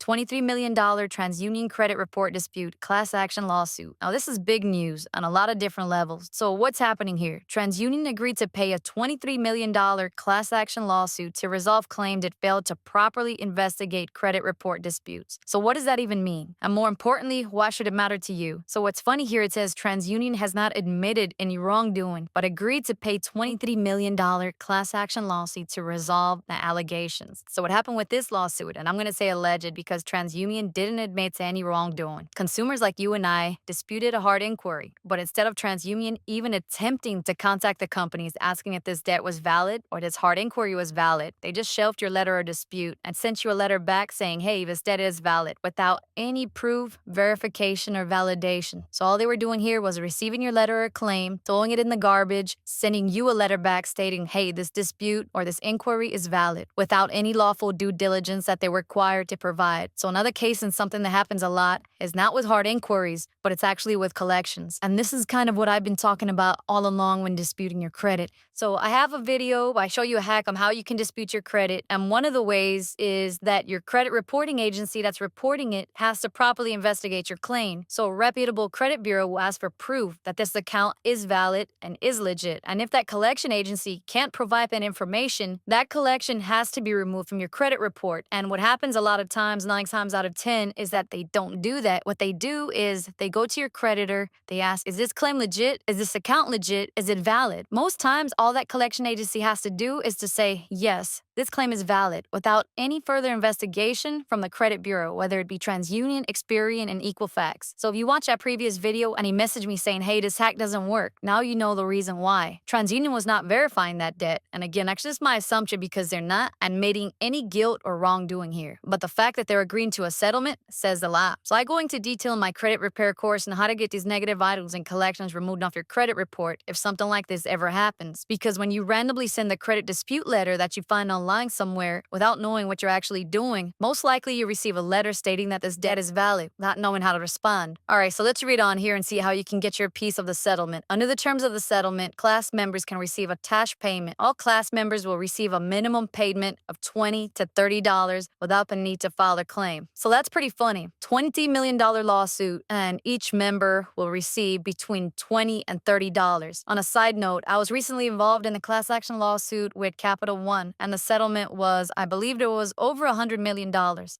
$23 million TransUnion credit report dispute class action lawsuit. Now, this is big news on a lot of different levels. So, what's happening here? TransUnion agreed to pay a $23 million class action lawsuit to resolve claims it failed to properly investigate credit report disputes. So, what does that even mean? And more importantly, why should it matter to you? So, what's funny here, it says TransUnion has not admitted any wrongdoing, but agreed to pay $23 million class action lawsuit to resolve the allegations. So, what happened with this lawsuit, and I'm going to say alleged because TransUnion didn't admit to any wrongdoing. Consumers like you and I disputed a hard inquiry, but instead of TransUnion even attempting to contact the companies asking if this debt was valid or this hard inquiry was valid, they just shelved your letter of dispute and sent you a letter back saying, hey, this debt is valid, without any proof, verification, or validation. So all they were doing here was receiving your letter or claim, throwing it in the garbage, sending you a letter back stating, hey, this dispute or this inquiry is valid, without any lawful due diligence that they were required to provide. So another case and something that happens a lot is not with hard inquiries, but it's actually with collections. And this is kind of what I've been talking about all along when disputing your credit. So I have a video, I show you a hack on how you can dispute your credit. And one of the ways is that your credit reporting agency that's reporting it has to properly investigate your claim. So a reputable credit bureau will ask for proof that this account is valid and is legit. And if that collection agency can't provide that information, that collection has to be removed from your credit report. And what happens a lot of times, 9 times out of 10, is that they don't do that. What they do is they go to your creditor, they ask, is this claim legit? Is this account legit? Is it valid? Most times, all that collection agency has to do is to say, yes, this claim is valid, without any further investigation from the credit bureau, whether it be TransUnion, Experian, and Equifax. So if you watch that previous video and he messaged me saying, hey, this hack doesn't work, now you know the reason why. TransUnion was not verifying that debt. And again, that's just my assumption because they're not admitting any guilt or wrongdoing here. But the fact that they're agreeing to a settlement says a lot. So I go into detail in my credit repair course on how to get these negative items and collections removed off your credit report if something like this ever happens. Because when you randomly send the credit dispute letter that you find online somewhere without knowing what you're actually doing, most likely you receive a letter stating that this debt is valid, not knowing how to respond. All right, so let's read on here and see how you can get your piece of the settlement. Under the terms of the settlement, class members can receive a cash payment. All class members will receive a minimum payment of $20 to $30 without the need to file a claim. So that's pretty funny. $20 million lawsuit, and each member will receive between $20 and $30. On a side note, I was recently involved in a class action lawsuit with Capital One, and the settlement was, I believe it was over $100 million.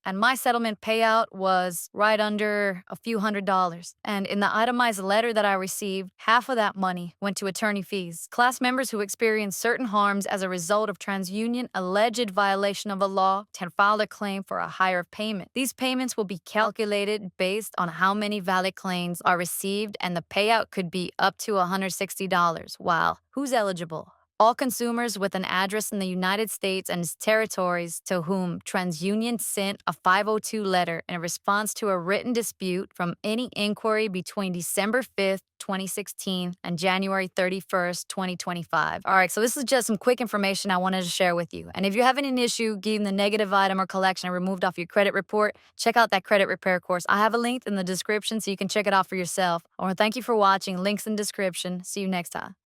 And my settlement payout was right under a few $100s. And in the itemized letter that I received, half of that money went to attorney fees. Class members who experienced certain harms as a result of TransUnion alleged violation of a law can file a claim for a higher payment. These payments will be calculated based on how many valid claims are received, and the payout could be up to $160. Wow. Who's eligible? All consumers with an address in the United States and its territories to whom TransUnion sent a 502 letter in response to a written dispute from any inquiry between December 5th, 2016 and January 31st, 2025. All right, so this is just some quick information I wanted to share with you. And if you're having an issue getting the negative item or collection removed off your credit report, check out that credit repair course. I have a link in the description so you can check it out for yourself. I want to thank you for watching. Links in description. See you next time.